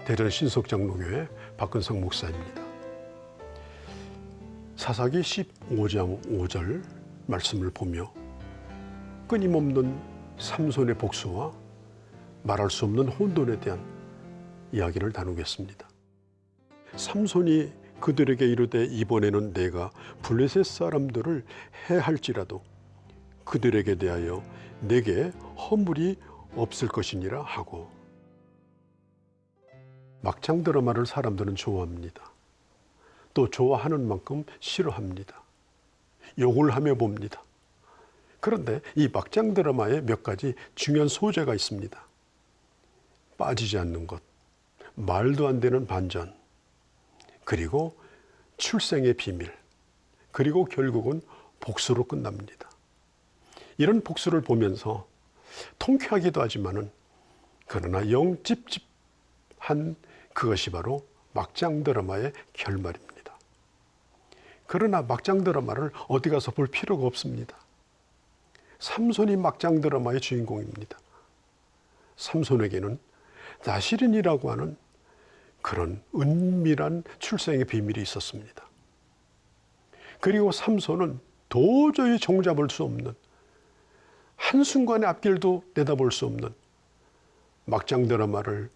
대전 신석장로교회 박근성 목사입니다. 사사기 15장 5절 말씀을 보며 끊임없는 삼손의 복수와 말할 수 없는 혼돈에 대한 이야기를 나누겠습니다. 삼손이 그들에게 이르되 이번에는 내가 블레셋 사람들을 해할지라도 그들에게 대하여 내게 허물이 없을 것이니라 하고, 막장 드라마를 사람들은 좋아합니다. 또 좋아하는 만큼 싫어합니다. 욕을 하며 봅니다. 그런데 이 막장 드라마에 몇 가지 중요한 소재가 있습니다. 빠지지 않는 것, 말도 안 되는 반전, 그리고 출생의 비밀, 그리고 결국은 복수로 끝납니다. 이런 복수를 보면서 통쾌하기도 하지만은 그러나 영 찝찝한 그것이 바로 막장 드라마의 결말입니다. 그러나 막장 드라마를 어디 가서 볼 필요가 없습니다. 삼손이 막장 드라마의 주인공입니다. 삼손에게는 나실인이라고 하는 그런 은밀한 출생의 비밀이 있었습니다. 그리고 삼손은 도저히 종잡을 수 없는, 한순간의 앞길도 내다볼 수 없는 막장 드라마를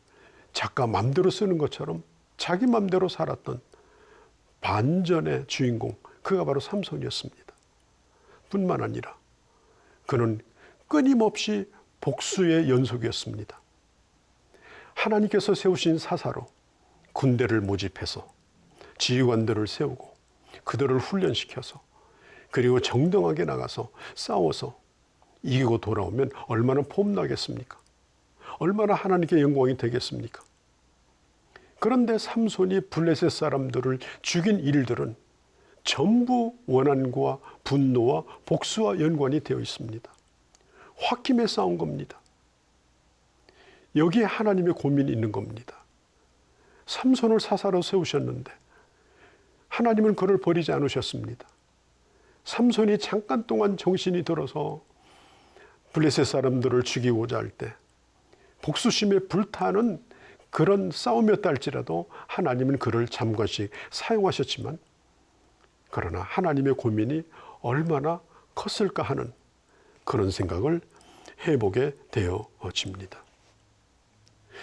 작가 맘대로 쓰는 것처럼 자기 맘대로 살았던 반전의 주인공, 그가 바로 삼손이었습니다. 뿐만 아니라 그는 끊임없이 복수의 연속이었습니다. 하나님께서 세우신 사사로 군대를 모집해서 지휘관들을 세우고 그들을 훈련시켜서 그리고 정당하게 나가서 싸워서 이기고 돌아오면 얼마나 폼나겠습니까? 얼마나 하나님께 영광이 되겠습니까? 그런데 삼손이 블레셋 사람들을 죽인 일들은 전부 원한과 분노와 복수와 연관이 되어 있습니다. 홧김에 싸운 겁니다. 여기에 하나님의 고민이 있는 겁니다. 삼손을 사사로 세우셨는데 하나님은 그를 버리지 않으셨습니다. 삼손이 잠깐 동안 정신이 들어서 블레셋 사람들을 죽이고자 할 때 복수심에 불타는 그런 싸움이었다 할지라도 하나님은 그를 잠깐씩 사용하셨지만, 그러나 하나님의 고민이 얼마나 컸을까 하는 그런 생각을 해보게 되어집니다.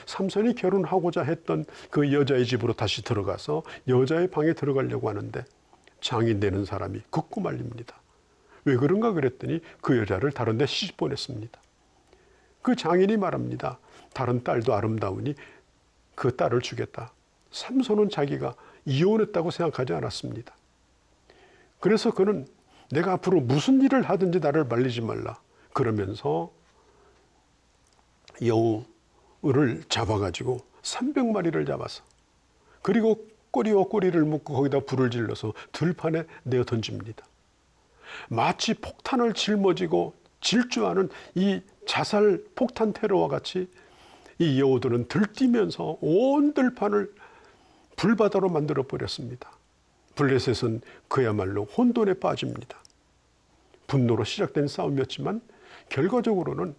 삼손이 결혼하고자 했던 그 여자의 집으로 다시 들어가서 여자의 방에 들어가려고 하는데 장인 되는 사람이 긋고 말립니다. 왜 그런가 그랬더니 그 여자를 다른 데 시집 보냈습니다. 그 장인이 말합니다. 다른 딸도 아름다우니 그 딸을 주겠다. 삼손은 자기가 이혼했다고 생각하지 않았습니다. 그래서 그는 내가 앞으로 무슨 일을 하든지 나를 말리지 말라 그러면서 여우를 잡아가지고 300마리를 잡아서, 그리고 꼬리와 꼬리를 묶고 거기다 불을 질러서 들판에 내어 던집니다. 마치 폭탄을 짊어지고 질주하는 이 자살 폭탄 테러와 같이 이 여우들은 들뛰면서 온 들판을 불바다로 만들어 버렸습니다. 블레셋은 그야말로 혼돈에 빠집니다. 분노로 시작된 싸움이었지만 결과적으로는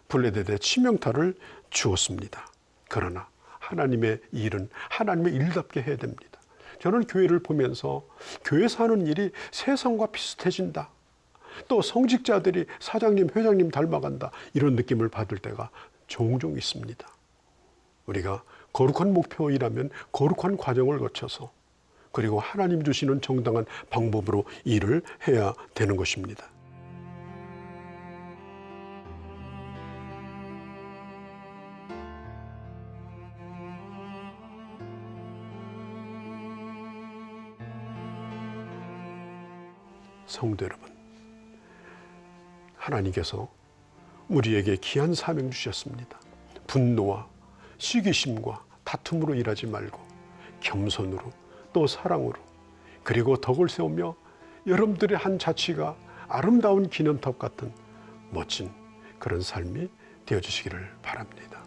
블레셋에 치명타를 주었습니다. 그러나 하나님의 일은 하나님의 일답게 해야 됩니다. 저는 교회를 보면서 교회에서 하는 일이 세상과 비슷해진다, 또 성직자들이 사장님, 회장님 닮아간다, 이런 느낌을 받을 때가 종종 있습니다. 우리가 거룩한 목표이라면 거룩한 과정을 거쳐서 그리고 하나님 주시는 정당한 방법으로 일을 해야 되는 것입니다. 성도 여러분, 하나님께서 우리에게 귀한 사명 주셨습니다. 분노와 시기심과 다툼으로 일하지 말고 겸손으로, 또 사랑으로, 그리고 덕을 세우며 여러분들의 한 자취가 아름다운 기념탑 같은 멋진 그런 삶이 되어주시기를 바랍니다.